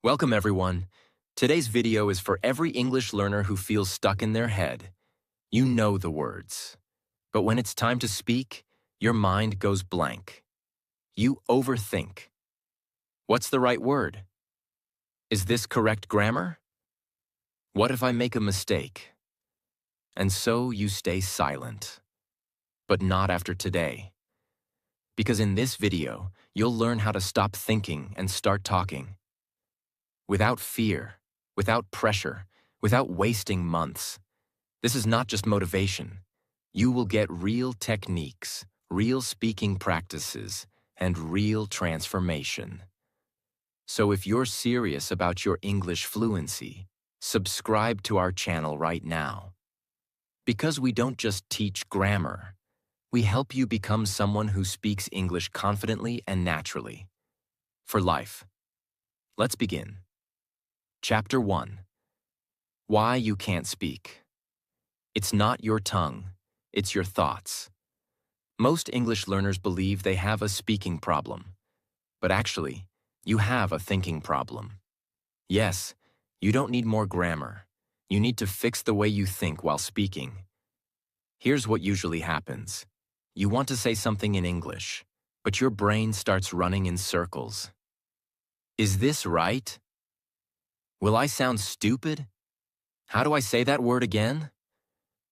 Welcome everyone. Today's video is for every English learner who feels stuck in their head. You know the words, but when it's time to speak, your mind goes blank. You overthink. What's the right word? Is this correct grammar? What if I make a mistake? And so you stay silent. But not after today. Because in this video, you'll learn how to stop thinking and start talking. Without fear, without pressure, without wasting months. This is not just motivation. You will get real techniques, real speaking practices, and real transformation. So if you're serious about your English fluency, subscribe to our channel right now. Because we don't just teach grammar, we help you become someone who speaks English confidently and naturally. For life. Let's begin. Chapter 1. Why you can't speak. It's not your tongue, it's your thoughts. Most English learners believe they have a speaking problem, but actually, you have a thinking problem. Yes, you don't need more grammar. You need to fix the way you think while speaking. Here's what usually happens. You want to say something in English, but your brain starts running in circles. Is this right? Will I sound stupid? How do I say that word again?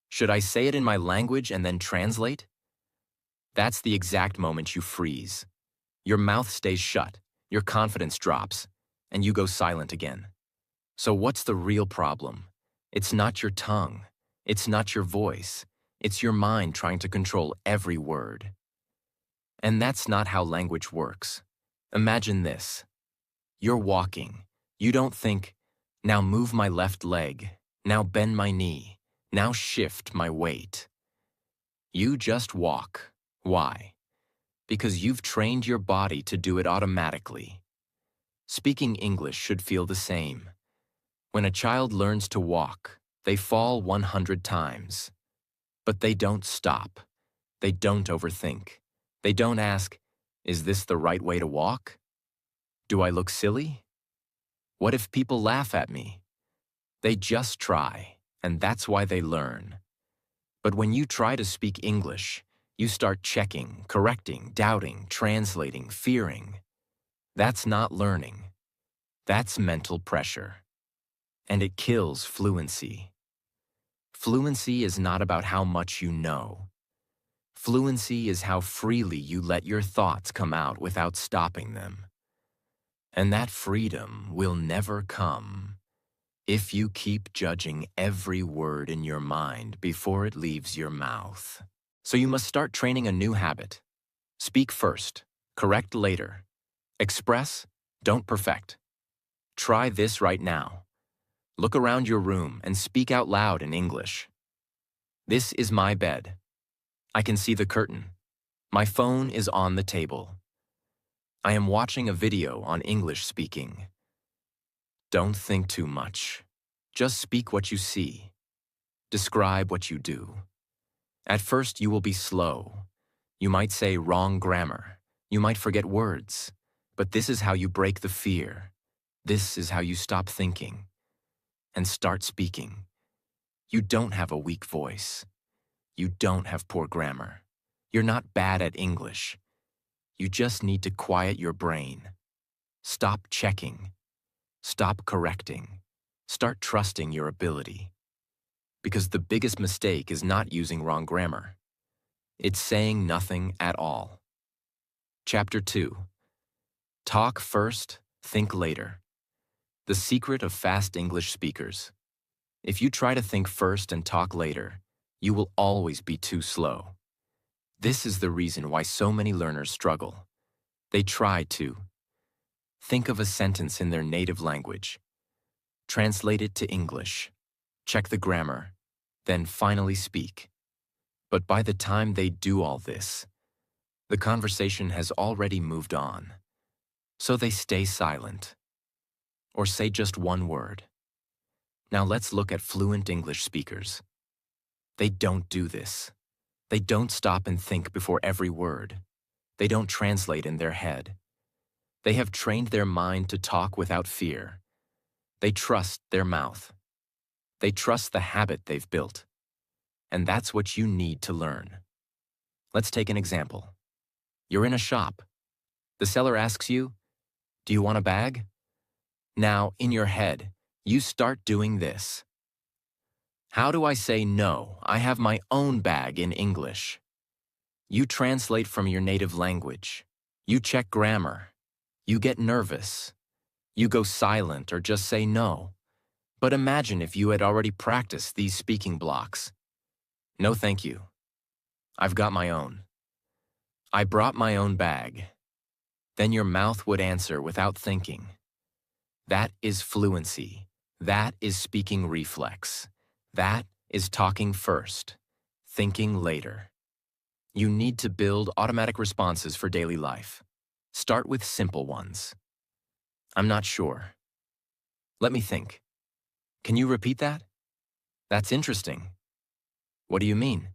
Should I say it in my language and then translate? That's the exact moment you freeze. Your mouth stays shut, your confidence drops, and you go silent again. So what's the real problem? It's not your tongue. It's not your voice. It's your mind trying to control every word. And that's not how language works. Imagine this. You're walking. You don't think, now move my left leg, now bend my knee, now shift my weight. You just walk. Why? Because you've trained your body to do it automatically. Speaking English should feel the same. When a child learns to walk, they fall 100 times. But they don't stop. They don't overthink. They don't ask, is this the right way to walk? Do I look silly? What if people laugh at me? They just try, and that's why they learn. But when you try to speak English, you start checking, correcting, doubting, translating, fearing. That's not learning. That's mental pressure. And it kills fluency. Fluency is not about how much you know. Fluency is how freely you let your thoughts come out without stopping them. And that freedom will never come if you keep judging every word in your mind before it leaves your mouth. So you must start training a new habit. Speak first, correct later. Express, don't perfect. Try this right now. Look around your room and speak out loud in English. This is my bed. I can see the curtain. My phone is on the table. I am watching a video on English speaking. Don't think too much. Just speak what you see. Describe what you do. At first, you will be slow. You might say wrong grammar. You might forget words. But this is how you break the fear. This is how you stop thinking and start speaking. You don't have a weak voice. You don't have poor grammar. You're not bad at English. You just need to quiet your brain. Stop checking. Stop correcting. Start trusting your ability. Because the biggest mistake is not using wrong grammar. It's saying nothing at all. Chapter 2. Talk first, think later. The secret of fast English speakers. If you try to think first and talk later, you will always be too slow. This is the reason why so many learners struggle. They try to think of a sentence in their native language, translate it to English, check the grammar, then finally speak. But by the time they do all this, the conversation has already moved on. So they stay silent, or say just one word. Now let's look at fluent English speakers. They don't do this. They don't stop and think before every word. They don't translate in their head. They have trained their mind to talk without fear. They trust their mouth. They trust the habit they've built. And that's what you need to learn. Let's take an example. You're in a shop. The seller asks you, "Do you want a bag?" Now, in your head, you start doing this. How do I say no? I have my own bag in English. You translate from your native language. You check grammar. You get nervous. You go silent or just say no. But imagine if you had already practiced these speaking blocks. No, thank you. I've got my own. I brought my own bag. Then your mouth would answer without thinking. That is fluency. That is speaking reflex. That is talking first, thinking later. You need to build automatic responses for daily life. Start with simple ones. I'm not sure. Let me think. Can you repeat that? That's interesting. What do you mean?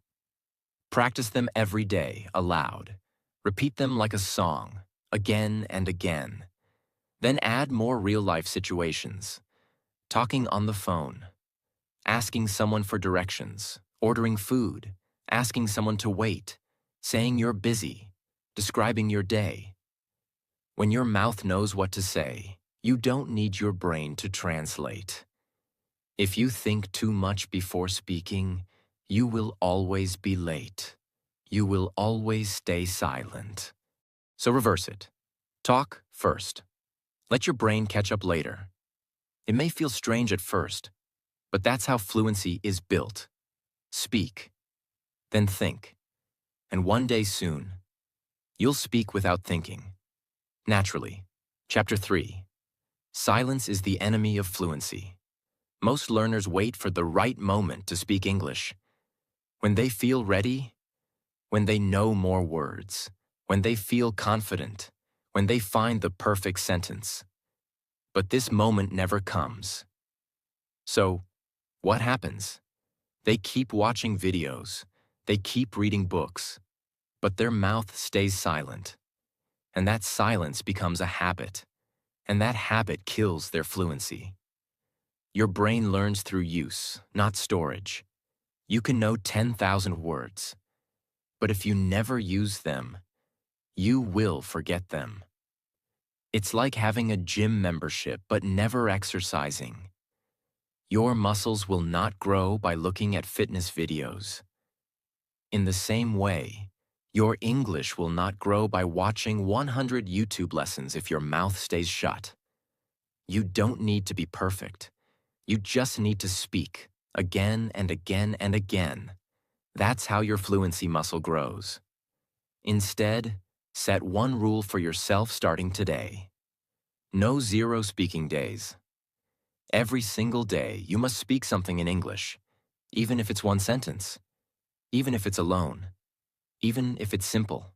Practice them every day, aloud. Repeat them like a song, again and again. Then add more real-life situations. Talking on the phone. Asking someone for directions. Ordering food. Asking someone to wait. Saying you're busy. Describing your day. When your mouth knows what to say, you don't need your brain to translate. If you think too much before speaking, you will always be late. You will always stay silent. So reverse it. Talk first. Let your brain catch up later. It may feel strange at first, but that's how fluency is built. Speak, then think. And one day soon, you'll speak without thinking. Naturally. Chapter 3. Silence is the enemy of fluency. Most learners wait for the right moment to speak English. When they feel ready, when they know more words, when they feel confident, when they find the perfect sentence. But this moment never comes. So, what happens? They keep watching videos, they keep reading books, but their mouth stays silent. And that silence becomes a habit, and that habit kills their fluency. Your brain learns through use, not storage. You can know 10,000 words, but if you never use them, you will forget them. It's like having a gym membership but never exercising. Your muscles will not grow by looking at fitness videos. In the same way, your English will not grow by watching 100 YouTube lessons if your mouth stays shut. You don't need to be perfect. You just need to speak, again and again and again. That's how your fluency muscle grows. Instead, set one rule for yourself starting today. No 0 speaking days. Every single day, you must speak something in English, even if it's one sentence, even if it's alone, even if it's simple.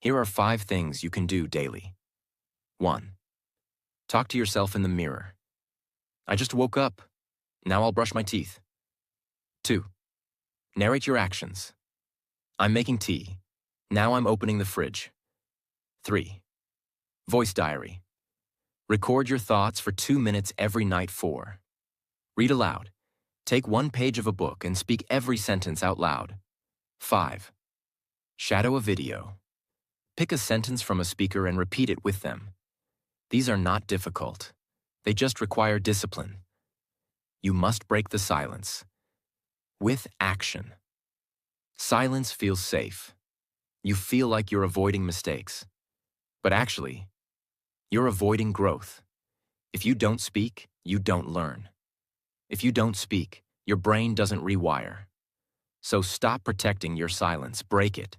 Here are 5 things you can do daily. 1. Talk to yourself in the mirror. I just woke up. Now I'll brush my teeth. 2. Narrate your actions. I'm making tea. Now I'm opening the fridge. 3. Voice diary. Record your thoughts for 2 minutes every night. 4. Read aloud. Take 1 page of a book and speak every sentence out loud. 5. Shadow a video. Pick a sentence from a speaker and repeat it with them. These are not difficult. They just require discipline. You must break the silence. With action. Silence feels safe. You feel like you're avoiding mistakes. But actually, you're avoiding growth. If you don't speak, you don't learn. If you don't speak, your brain doesn't rewire. So stop protecting your silence. Break it.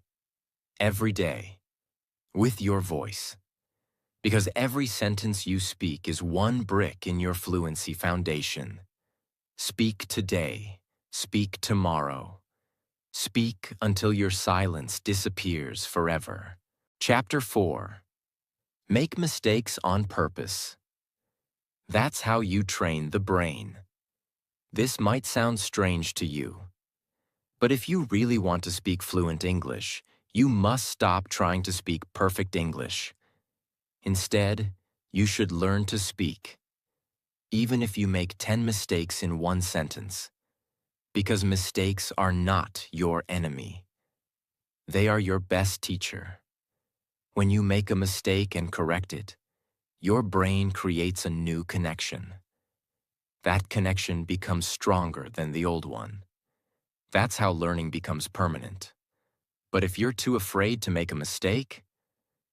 Every day. With your voice. Because every sentence you speak is 1 brick in your fluency foundation. Speak today. Speak tomorrow. Speak until your silence disappears forever. Chapter 4. Make mistakes on purpose. That's how you train the brain. This might sound strange to you, but if you really want to speak fluent English, you must stop trying to speak perfect English. Instead, you should learn to speak, even if you make 10 mistakes in one sentence, because mistakes are not your enemy. They are your best teacher. When you make a mistake and correct it, your brain creates a new connection. That connection becomes stronger than the old one. That's how learning becomes permanent. But if you're too afraid to make a mistake,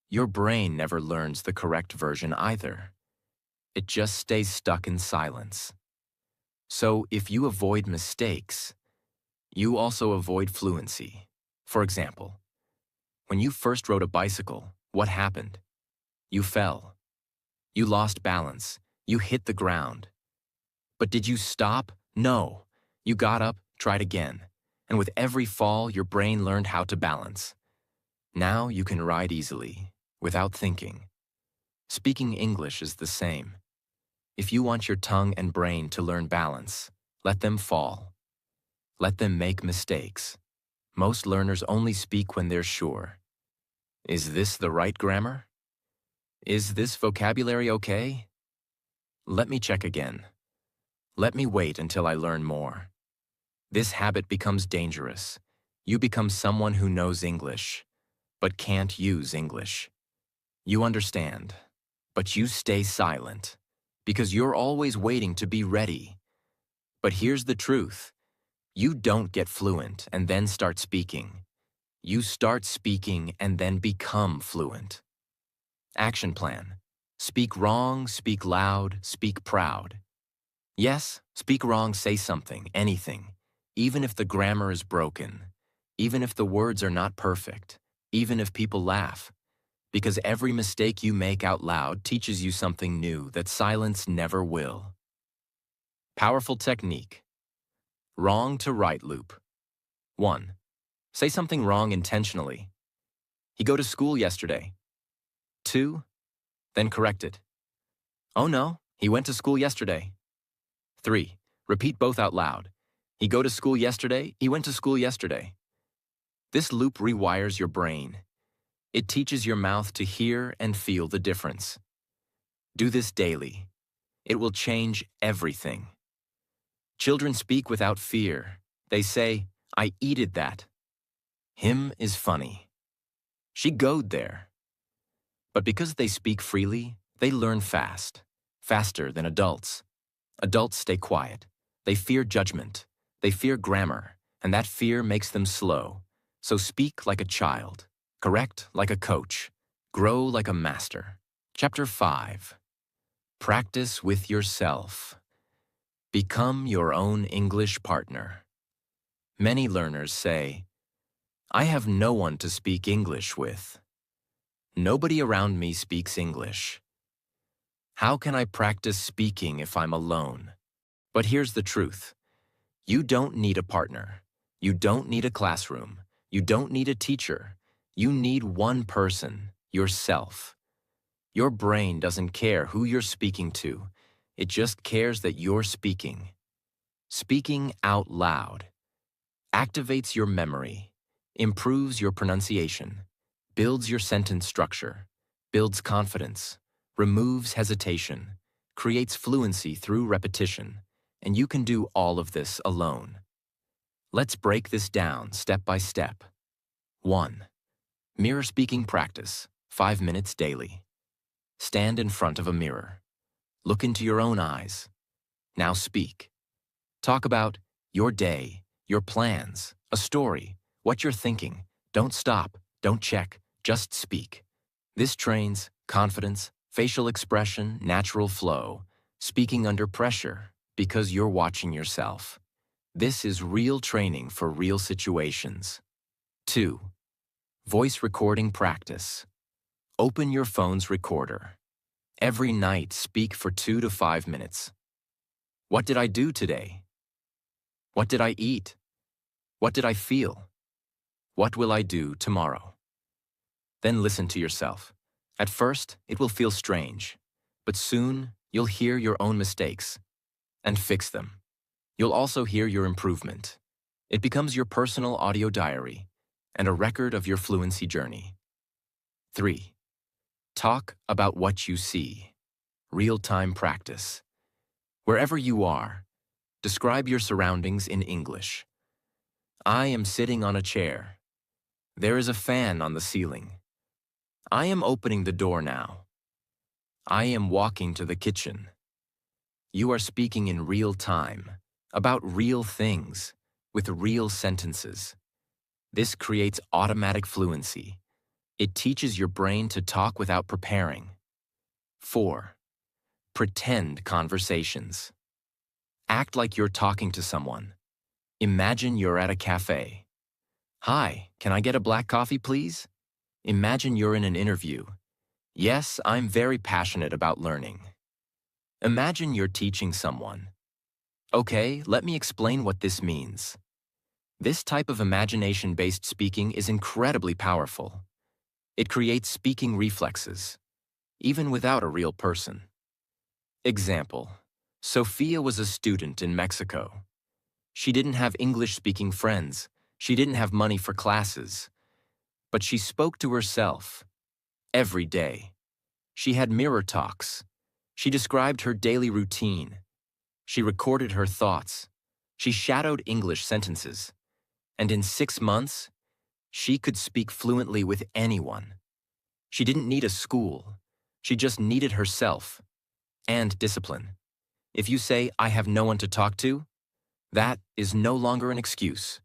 your brain never learns the correct version either. It just stays stuck in silence. So if you avoid mistakes, you also avoid fluency. For example, when you first rode a bicycle, what happened? You fell. You lost balance. You hit the ground. But did you stop? No. You got up, tried again. And with every fall, your brain learned how to balance. Now you can ride easily, without thinking. Speaking English is the same. If you want your tongue and brain to learn balance, let them fall. Let them make mistakes. Most learners only speak when they're sure. Is this the right grammar? Is this vocabulary okay? Let me check again. Let me wait until I learn more. This habit becomes dangerous. You become someone who knows English, but can't use English. You understand, but you stay silent, because you're always waiting to be ready. But here's the truth. You don't get fluent and then start speaking. You start speaking and then become fluent. Action plan. Speak wrong, speak loud, speak proud. Yes, speak wrong, say something, anything. Even if the grammar is broken, even if the words are not perfect, even if people laugh. Because every mistake you make out loud teaches you something new that silence never will. Powerful technique. Wrong to right loop. 1. Say something wrong intentionally. He go to school yesterday. 2. Then correct it. Oh no, he went to school yesterday. 3. Repeat both out loud. He go to school yesterday, he went to school yesterday. This loop rewires your brain. It teaches your mouth to hear and feel the difference. Do this daily. It will change everything. Children speak without fear. They say, I eated that. Him is funny. She goed there. But because they speak freely, they learn fast, faster than adults. Adults stay quiet. They fear judgment. They fear grammar, and that fear makes them slow. So speak like a child, correct like a coach, grow like a master. Chapter 5. Practice with yourself. Become your own English partner. Many learners say, I have no one to speak English with. Nobody around me speaks English. How can I practice speaking if I'm alone? But here's the truth. You don't need a partner. You don't need a classroom. You don't need a teacher. You need one person, yourself. Your brain doesn't care who you're speaking to. It just cares that you're speaking. Speaking out loud activates your memory, improves your pronunciation, builds your sentence structure, builds confidence, removes hesitation, creates fluency through repetition, and you can do all of this alone. Let's break this down step by step. 1. Mirror speaking practice, 5 minutes daily. Stand in front of a mirror. Look into your own eyes. Now speak. Talk about your day, your plans, a story, what you're thinking. Don't stop, don't check, just speak. This trains confidence, facial expression, natural flow, speaking under pressure because you're watching yourself. This is real training for real situations. 2. Voice recording practice. Open your phone's recorder. Every night, speak for 2 to 5 minutes. What did I do today? What did I eat? What did I feel? What will I do tomorrow? Then listen to yourself. At first, it will feel strange, but soon you'll hear your own mistakes and fix them. You'll also hear your improvement. It becomes your personal audio diary and a record of your fluency journey. 3. Talk about what you see. Real-time practice. Wherever you are, describe your surroundings in English. I am sitting on a chair. There is a fan on the ceiling. I am opening the door now. I am walking to the kitchen. You are speaking in real time, about real things, with real sentences. This creates automatic fluency. It teaches your brain to talk without preparing. 4. Pretend conversations. Act like you're talking to someone. Imagine you're at a cafe. Hi, can I get a black coffee, please? Imagine you're in an interview. Yes, I'm very passionate about learning. Imagine you're teaching someone. Okay, let me explain what this means. This type of imagination-based speaking is incredibly powerful. It creates speaking reflexes, even without a real person. Example: Sophia was a student in Mexico. She didn't have English-speaking friends. She didn't have money for classes. But she spoke to herself every day. She had mirror talks. She described her daily routine. She recorded her thoughts. She shadowed English sentences. And in 6 months, she could speak fluently with anyone. She didn't need a school. She just needed herself and discipline. If you say, I have no one to talk to, that is no longer an excuse.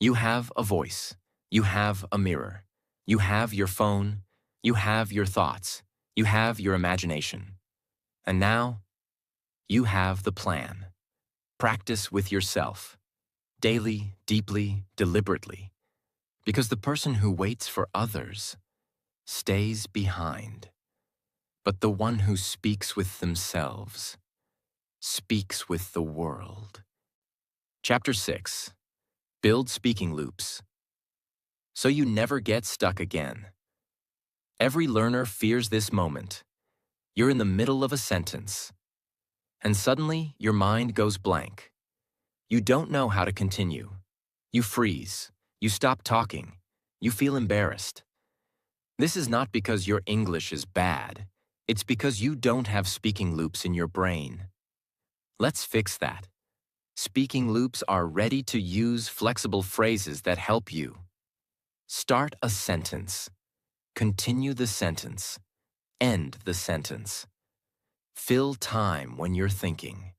You have a voice. You have a mirror. You have your phone. You have your thoughts. You have your imagination. And now, you have the plan. Practice with yourself. Daily, deeply, deliberately. Because the person who waits for others stays behind. But the one who speaks with themselves speaks with the world. Chapter 6. Build speaking loops. So you never get stuck again. Every learner fears this moment. You're in the middle of a sentence, and suddenly your mind goes blank. You don't know how to continue. You freeze. You stop talking. You feel embarrassed. This is not because your English is bad. It's because you don't have speaking loops in your brain. Let's fix that. Speaking loops are ready-to-use flexible phrases that help you. Start a sentence. Continue the sentence. End the sentence. Fill time when you're thinking.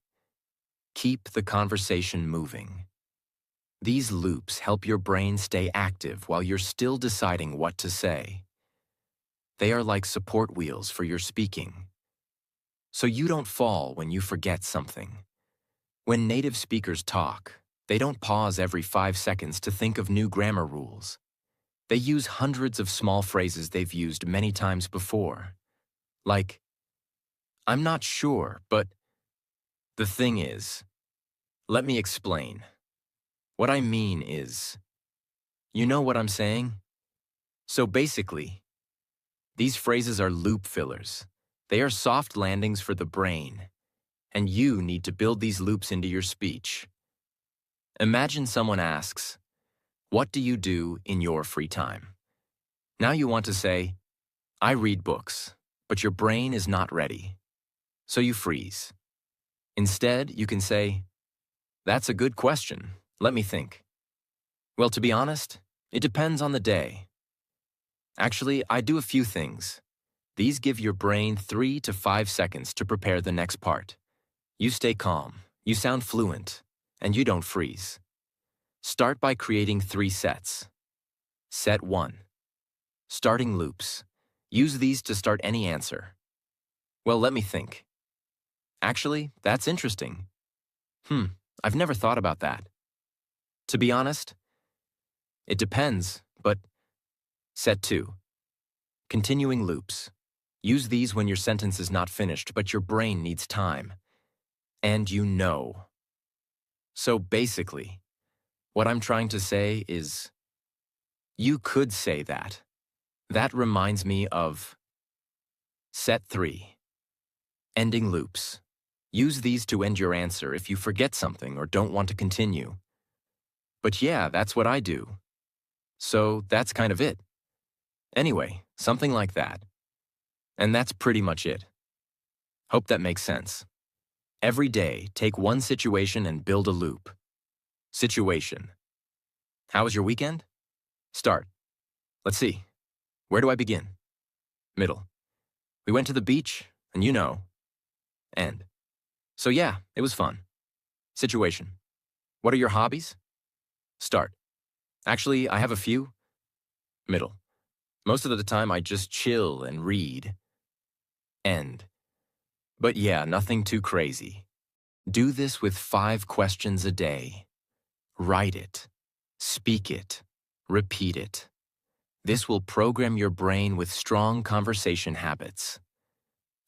Keep the conversation moving. These loops help your brain stay active while you're still deciding what to say. They are like support wheels for your speaking. So you don't fall when you forget something. When native speakers talk, they don't pause every 5 seconds to think of new grammar rules. They use hundreds of small phrases they've used many times before. Like, I'm not sure, but the thing is, let me explain. What I mean is, you know what I'm saying? So basically, these phrases are loop fillers. They are soft landings for the brain, and you need to build these loops into your speech. Imagine someone asks, what do you do in your free time? Now you want to say, I read books, but your brain is not ready. So you freeze. Instead, you can say, that's a good question. Let me think. Well, to be honest, it depends on the day. Actually, I do a few things. These give your brain 3 to 5 seconds to prepare the next part. You stay calm, you sound fluent, and you don't freeze. Start by creating 3 sets. Set 1. Starting loops. Use these to start any answer. Well, let me think. Actually, that's interesting. I've never thought about that. To be honest, it depends, but set 2. Continuing loops. Use these when your sentence is not finished, but your brain needs time. And you know. So basically, what I'm trying to say is, you could say that. That reminds me of set 3. Ending loops. Use these to end your answer if you forget something or don't want to continue. But yeah, that's what I do. So that's kind of it. Anyway, something like that. And that's pretty much it. Hope that makes sense. Every day, take one situation and build a loop. Situation. How was your weekend? Start. Let's see. Where do I begin? Middle. We went to the beach, and you know. End. So yeah, it was fun. Situation. What are your hobbies? Start. Actually, I have a few. Middle. Most of the time I just chill and read. End. But yeah, nothing too crazy. Do this with 5 questions a day. Write it. Speak it. Repeat it. This will program your brain with strong conversation habits.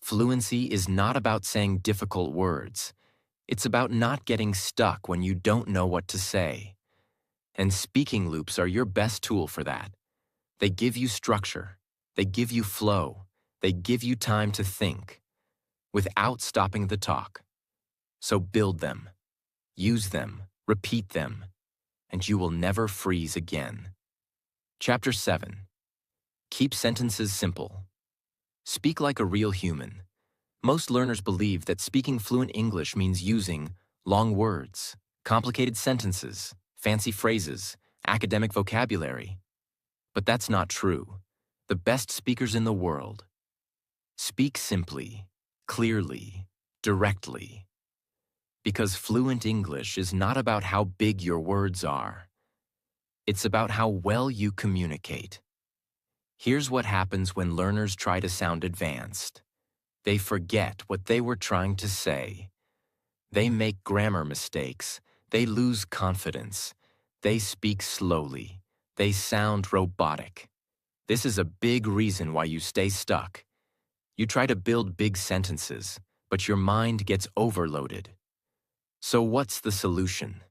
Fluency is not about saying difficult words. It's about not getting stuck when you don't know what to say. And speaking loops are your best tool for that. They give you structure. They give you flow. They give you time to think without stopping the talk. So build them, use them, repeat them, and you will never freeze again. Chapter 7. Keep sentences simple. Speak like a real human. Most learners believe that speaking fluent English means using long words, complicated sentences, fancy phrases, academic vocabulary. But that's not true. The best speakers in the world speak simply, clearly, directly. Because fluent English is not about how big your words are. It's about how well you communicate. Here's what happens when learners try to sound advanced. They forget what they were trying to say. They make grammar mistakes. They lose confidence. They speak slowly. They sound robotic. This is a big reason why you stay stuck. You try to build big sentences, but your mind gets overloaded. So what's the solution?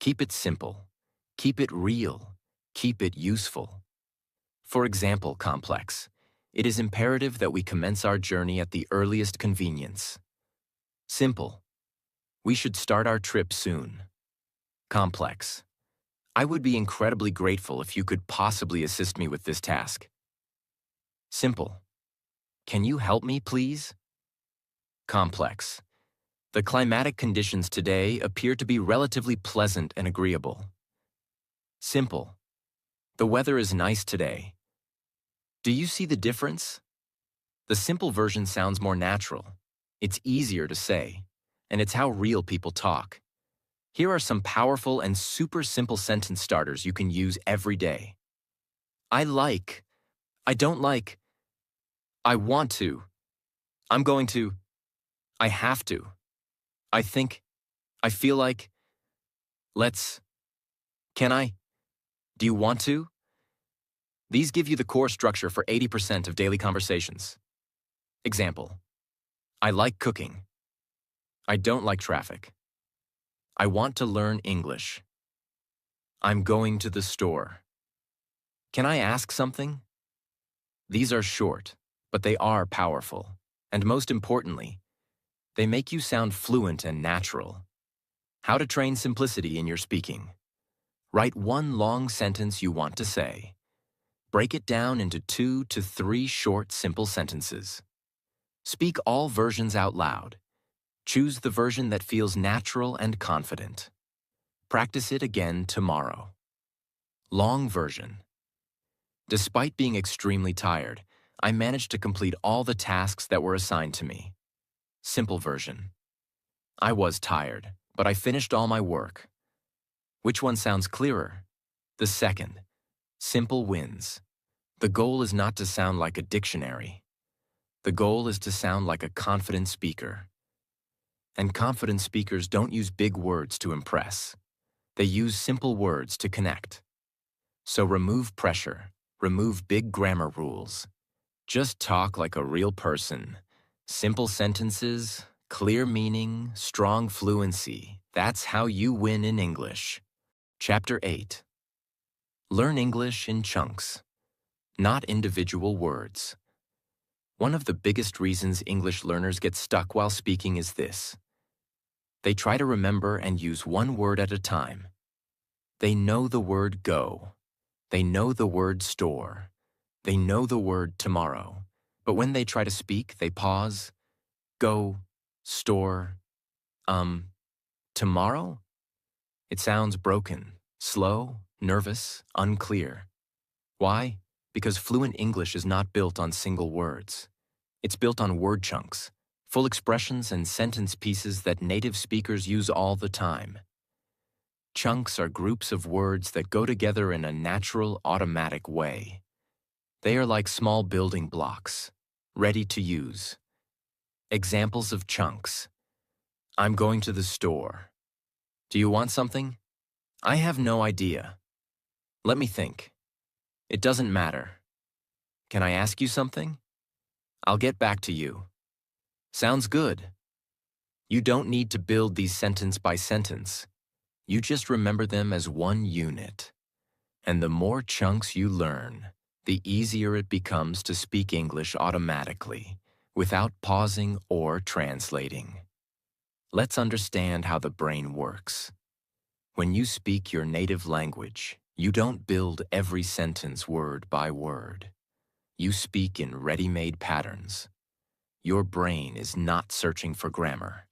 Keep it simple. Keep it real. Keep it useful. For example, complex. It is imperative that we commence our journey at the earliest convenience. Simple. We should start our trip soon. Complex. I would be incredibly grateful if you could possibly assist me with this task. Simple. Can you help me, please? Complex. The climatic conditions today appear to be relatively pleasant and agreeable. Simple. The weather is nice today. Do you see the difference? The simple version sounds more natural. It's easier to say, and it's how real people talk. Here are some powerful and super simple sentence starters you can use every day. I like. I don't like. I want to. I'm going to. I have to. I think. I feel like. Let's. Can I? Do you want to? These give you the core structure for 80% of daily conversations. Example. I like cooking. I don't like traffic. I want to learn English. I'm going to the store. Can I ask something? These are short, but they are powerful. And most importantly, they make you sound fluent and natural. How to train simplicity in your speaking. Write one long sentence you want to say. Break it down into 2 to 3 short, simple sentences. Speak all versions out loud. Choose the version that feels natural and confident. Practice it again tomorrow. Long version. Despite being extremely tired, I managed to complete all the tasks that were assigned to me. Simple version. I was tired, but I finished all my work. Which one sounds clearer? The second. Simple wins. The goal is not to sound like a dictionary. The goal is to sound like a confident speaker. And confident speakers don't use big words to impress. They use simple words to connect. So remove pressure. Remove big grammar rules. Just talk like a real person. Simple sentences, clear meaning, strong fluency. That's how you win in English. Chapter 8. Learn English in chunks, not individual words. One of the biggest reasons English learners get stuck while speaking is this. They try to remember and use one word at a time. They know the word go. They know the word store. They know the word tomorrow. But when they try to speak, they pause, go, store, tomorrow? It sounds broken, slow, nervous, unclear. Why? Because fluent English is not built on single words. It's built on word chunks, full expressions and sentence pieces that native speakers use all the time. Chunks are groups of words that go together in a natural, automatic way. They are like small building blocks, ready to use. Examples of chunks. I'm going to the store. Do you want something? I have no idea. Let me think. It doesn't matter. Can I ask you something? I'll get back to you. Sounds good. You don't need to build these sentence by sentence. You just remember them as one unit. And the more chunks you learn, the easier it becomes to speak English automatically, without pausing or translating. Let's understand how the brain works. When you speak your native language, you don't build every sentence word by word. You speak in ready-made patterns. Your brain is not searching for grammar.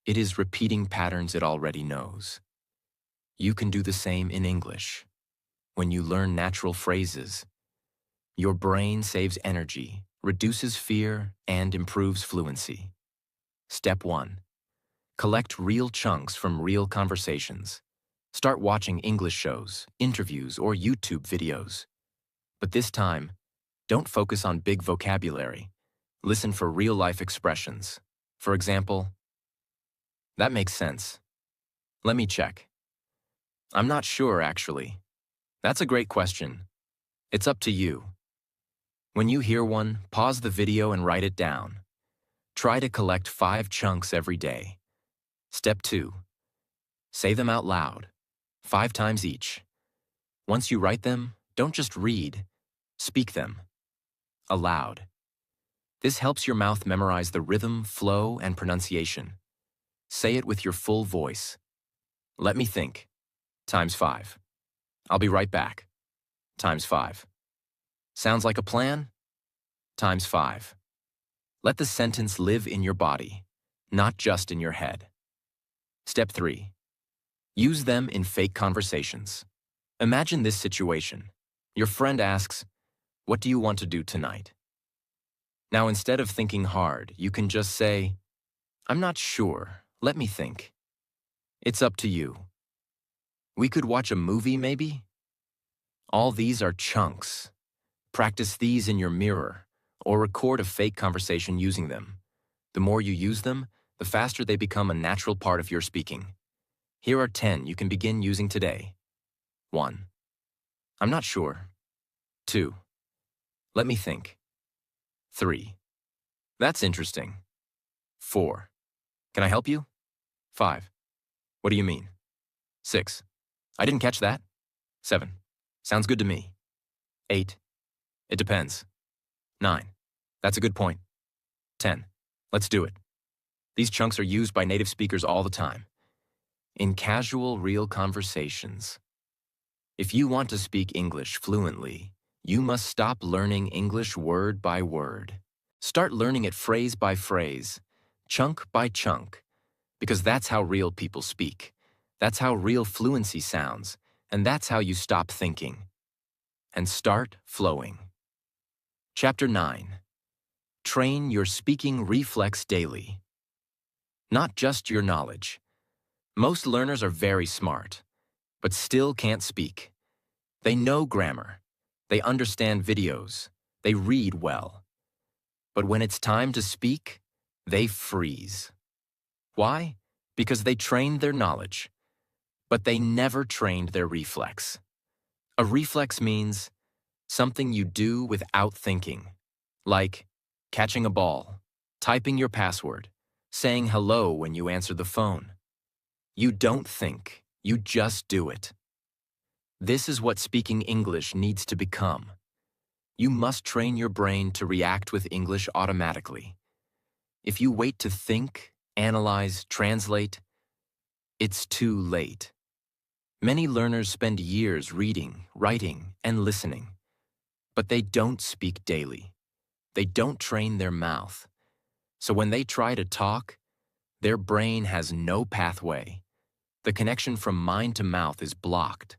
It is repeating patterns it already knows. You can do the same in English. When you learn natural phrases, your brain saves energy, reduces fear, and improves fluency. Step 1. Collect real chunks from real conversations. Start watching English shows, interviews, or YouTube videos. But this time, don't focus on big vocabulary. Listen for real-life expressions. For example, that makes sense. Let me check. I'm not sure, actually. That's a great question. It's up to you. When you hear one, pause the video and write it down. Try to collect 5 chunks every day. Step 2. Say them out loud, 5 times each. Once you write them, don't just read, speak them. Aloud. This helps your mouth memorize the rhythm, flow, and pronunciation. Say it with your full voice. Let me think. Times 5. I'll be right back. Times 5. Sounds like a plan? Times 5. Let the sentence live in your body, not just in your head. Step 3. Use them in fake conversations. Imagine this situation. Your friend asks, "What do you want to do tonight?" Now, instead of thinking hard, you can just say, "I'm not sure. Let me think." It's up to you. We could watch a movie, maybe? All these are chunks. Practice these in your mirror, or record a fake conversation using them. The more you use them, the faster they become a natural part of your speaking. Here are 10 you can begin using today. 1. I'm not sure. 2. Let me think. 3. That's interesting. 4. Can I help you? 5. What do you mean? 6. I didn't catch that. 7. Sounds good to me. 8. It depends. 9. That's a good point. 10. Let's do it. These chunks are used by native speakers all the time. In casual, real conversations. If you want to speak English fluently, you must stop learning English word by word. Start learning it phrase by phrase, chunk by chunk, because that's how real people speak. That's how real fluency sounds, and that's how you stop thinking. And start flowing. Chapter 9. Train your speaking reflex daily. Not just your knowledge. Most learners are very smart, but still can't speak. They know grammar. They understand videos. They read well. But when it's time to speak, they freeze. Why? Because they trained their knowledge, but they never trained their reflex. A reflex means something you do without thinking, like catching a ball, typing your password, saying hello when you answer the phone. You don't think, you just do it. This is what speaking English needs to become. You must train your brain to react with English automatically. If you wait to think, analyze, translate, it's too late. Many learners spend years reading, writing, and listening, but they don't speak daily. They don't train their mouth. So when they try to talk, their brain has no pathway. The connection from mind to mouth is blocked.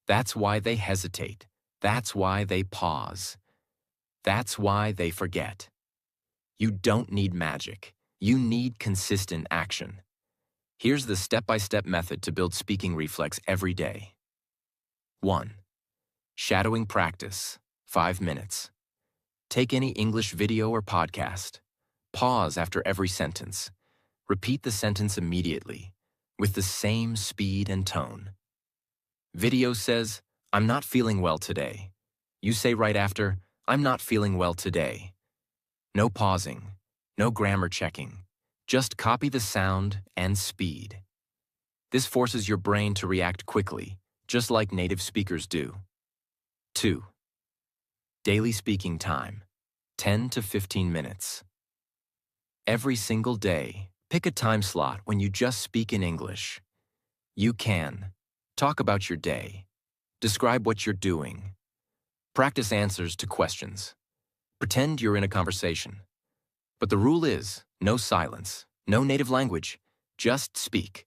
That's why they hesitate. That's why they pause. That's why they forget. You don't need magic. You need consistent action. Here's the step-by-step method to build speaking reflex every day. 1. Shadowing practice, 5 minutes. Take any English video or podcast. Pause after every sentence. Repeat the sentence immediately, with the same speed and tone. Video says, "I'm not feeling well today." You say right after, "I'm not feeling well today." No pausing, no grammar checking. Just copy the sound and speed. This forces your brain to react quickly, just like native speakers do. 2. Daily speaking time, 10 to 15 minutes. Every single day, pick a time slot when you just speak in English. You can talk about your day, describe what you're doing, practice answers to questions, pretend you're in a conversation. But the rule is, no silence, no native language, just speak.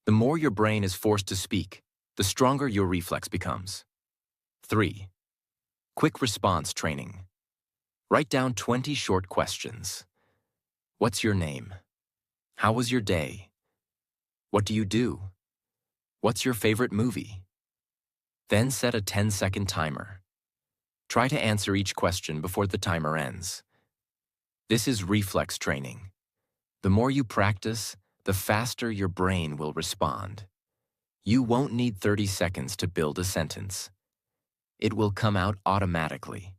The more your brain is forced to speak, the stronger your reflex becomes. 3. Quick response training. Write down 20 short questions. What's your name? How was your day? What do you do? What's your favorite movie? Then set a 10-second timer. Try to answer each question before the timer ends. This is reflex training. The more you practice, the faster your brain will respond. You won't need 30 seconds to build a sentence. It will come out automatically.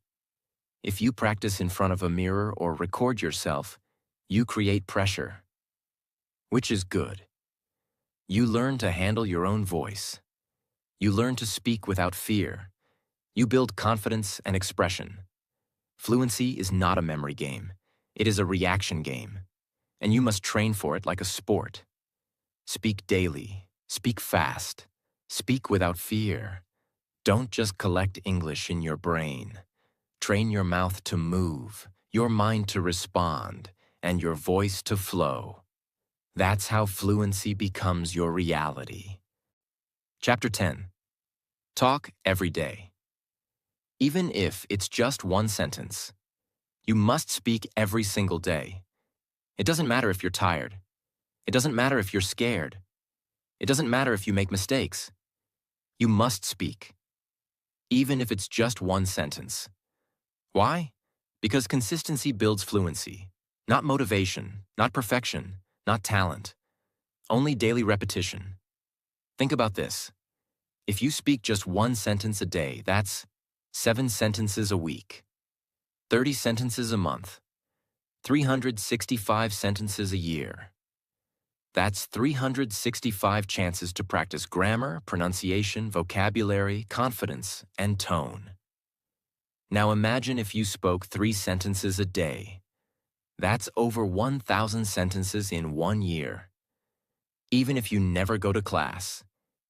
If you practice in front of a mirror or record yourself, you create pressure, which is good. You learn to handle your own voice. You learn to speak without fear. You build confidence and expression. Fluency is not a memory game. It is a reaction game, and you must train for it like a sport. Speak daily. Speak fast. Speak without fear. Don't just collect English in your brain. Train your mouth to move, your mind to respond, and your voice to flow. That's how fluency becomes your reality. Chapter 10. Talk every day. Even if it's just one sentence, you must speak every single day. It doesn't matter if you're tired. It doesn't matter if you're scared. It doesn't matter if you make mistakes. You must speak, even if it's just one sentence. Why? Because consistency builds fluency, not motivation, not perfection, not talent, only daily repetition. Think about this. If you speak just one sentence a day, that's 7 sentences a week, 30 sentences a month, 365 sentences a year. That's 365 chances to practice grammar, pronunciation, vocabulary, confidence, and tone. Now imagine if you spoke 3 sentences a day. That's over 1,000 sentences in 1 year. Even if you never go to class,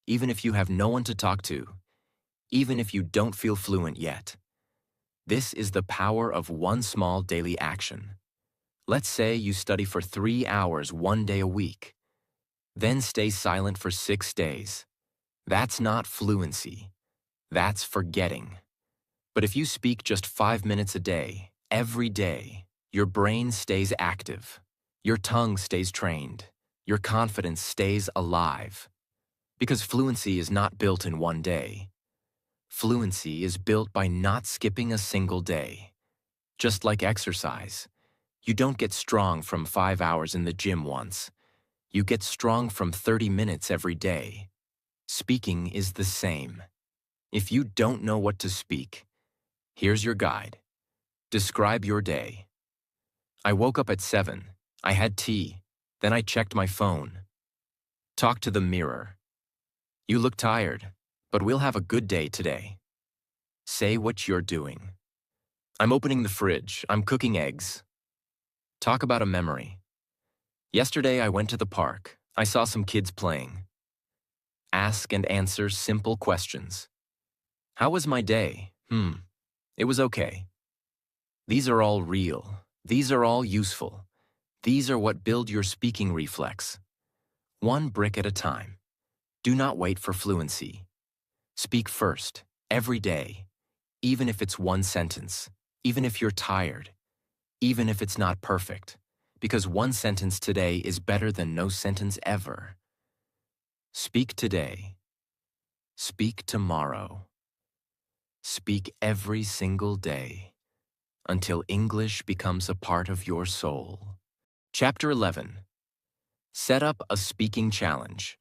even if you have no one to talk to, even if you don't feel fluent yet. This is the power of one small daily action. Let's say you study for 3 hours 1 day a week. Then stay silent for 6 days. That's not fluency. That's forgetting. But if you speak just 5 minutes a day, every day, your brain stays active. Your tongue stays trained. Your confidence stays alive. Because fluency is not built in 1 day. Fluency is built by not skipping a single day. Just like exercise, you don't get strong from 5 hours in the gym once. You get strong from 30 minutes every day. Speaking is the same. If you don't know what to speak, here's your guide. Describe your day. I woke up at 7. I had tea. Then I checked my phone. Talk to the mirror. You look tired, but we'll have a good day today. Say what you're doing. I'm opening the fridge. I'm cooking eggs. Talk about a memory. Yesterday I went to the park. I saw some kids playing. Ask and answer simple questions. How was my day? It was okay. These are all real. These are all useful. These are what build your speaking reflex. One brick at a time. Do not wait for fluency. Speak first, every day, even if it's one sentence, even if you're tired, even if it's not perfect, because one sentence today is better than no sentence ever. Speak today. Speak tomorrow. Speak every single day until English becomes a part of your soul. Chapter 11. Set up a speaking challenge.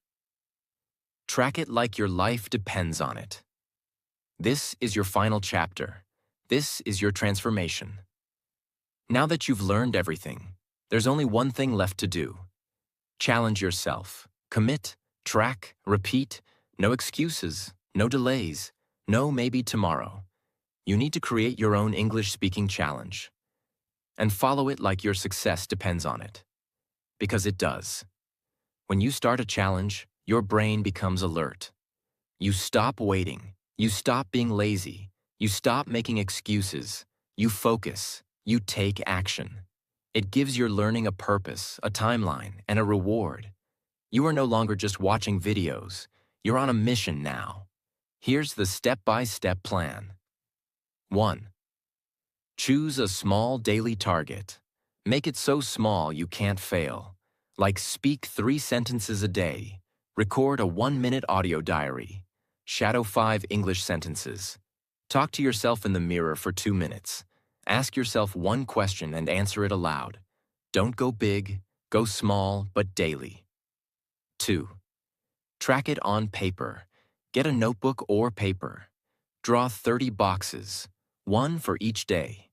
Track it like your life depends on it. This is your final chapter. This is your transformation. Now that you've learned everything, there's only one thing left to do. Challenge yourself. Commit, track, repeat. No excuses, no delays, no maybe tomorrow. You need to create your own English speaking challenge. And follow it like your success depends on it. Because it does. When you start a challenge, your brain becomes alert. You stop waiting. You stop being lazy. You stop making excuses. You focus. You take action. It gives your learning a purpose, a timeline, and a reward. You are no longer just watching videos. You're on a mission now. Here's the step-by-step plan. 1. Choose a small daily target. Make it so small you can't fail. Like speak 3 sentences a day. Record a 1-minute audio diary. Shadow 5 English sentences. Talk to yourself in the mirror for 2 minutes. Ask yourself one question and answer it aloud. Don't go big, go small, but daily. 2. Track it on paper. Get a notebook or paper. Draw 30 boxes, 1 for each day.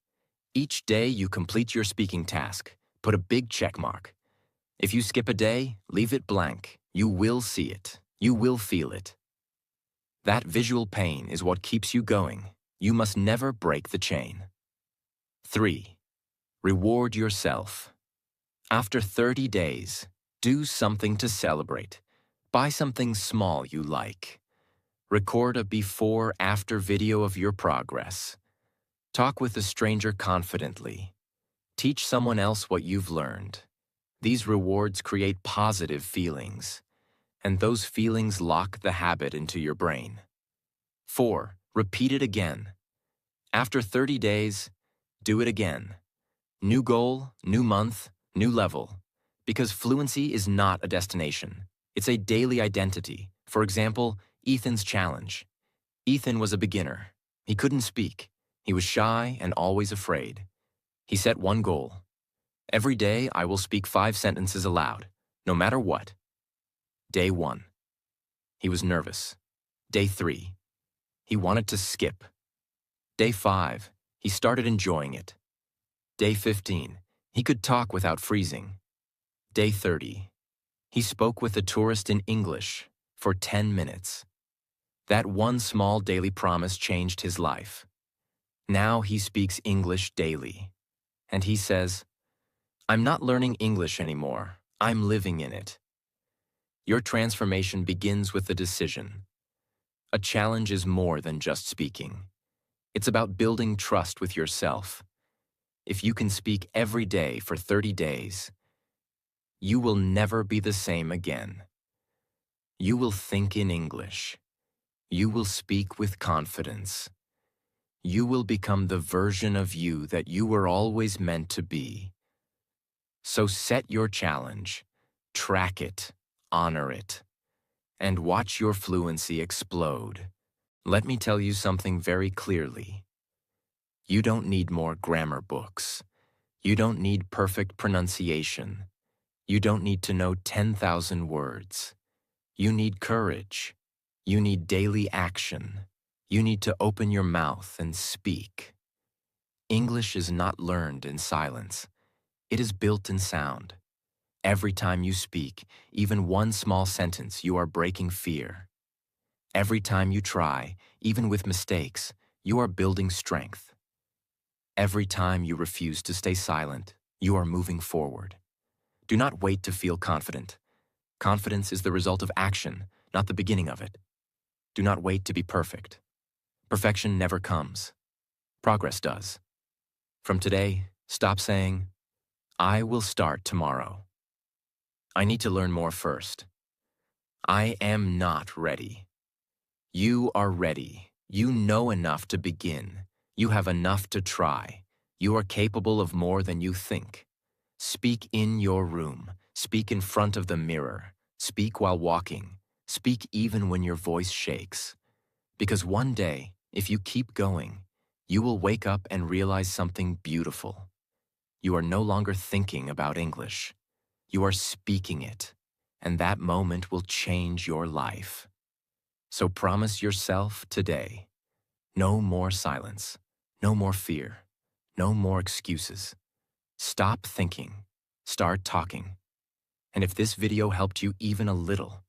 Each day you complete your speaking task. Put a big check mark. If you skip a day, leave it blank. You will see it. You will feel it. That visual pain is what keeps you going. You must never break the chain. 3. Reward yourself. After 30 days, do something to celebrate. Buy something small you like. Record a before-after video of your progress. Talk with a stranger confidently. Teach someone else what you've learned. These rewards create positive feelings, and those feelings lock the habit into your brain. 4. Repeat it again. After 30 days, do it again. New goal, new month, new level. Because fluency is not a destination. It's a daily identity. For example, Ethan's challenge. Ethan was a beginner. He couldn't speak. He was shy and always afraid. He set one goal. Every day I will speak 5 sentences aloud, no matter what. Day 1. He was nervous. Day 3. He wanted to skip. Day 5. He started enjoying it. Day 15. He could talk without freezing. Day 30. He spoke with a tourist in English for 10 minutes. That one small daily promise changed his life. Now he speaks English daily. And he says, "I'm not learning English anymore. I'm living in it." Your transformation begins with a decision. A challenge is more than just speaking. It's about building trust with yourself. If you can speak every day for 30 days, you will never be the same again. You will think in English. You will speak with confidence. You will become the version of you that you were always meant to be. So set your challenge, track it, honor it, and watch your fluency explode. Let me tell you something very clearly. You don't need more grammar books. You don't need perfect pronunciation. You don't need to know 10,000 words. You need courage. You need daily action. You need to open your mouth and speak. English is not learned in silence. It is built in sound. Every time you speak, even one small sentence, you are breaking fear. Every time you try, even with mistakes, you are building strength. Every time you refuse to stay silent, you are moving forward. Do not wait to feel confident. Confidence is the result of action, not the beginning of it. Do not wait to be perfect. Perfection never comes. Progress does. From today, stop saying, I will start tomorrow. I need to learn more first. I am not ready. You are ready. You know enough to begin. You have enough to try. You are capable of more than you think. Speak in your room. Speak in front of the mirror. Speak while walking. Speak even when your voice shakes. Because one day, if you keep going, you will wake up and realize something beautiful. You are no longer thinking about English. You are speaking it, and that moment will change your life. So promise yourself today, no more silence, no more fear, no more excuses. Stop thinking, start talking. And if this video helped you even a little,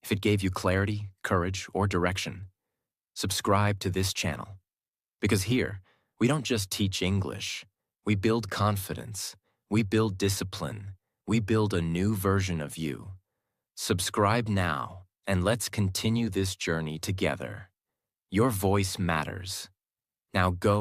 if it gave you clarity, courage, or direction, subscribe to this channel. Because here, we don't just teach English, we build confidence, we build discipline, we build a new version of you. Subscribe now, and let's continue this journey together. Your voice matters. Now go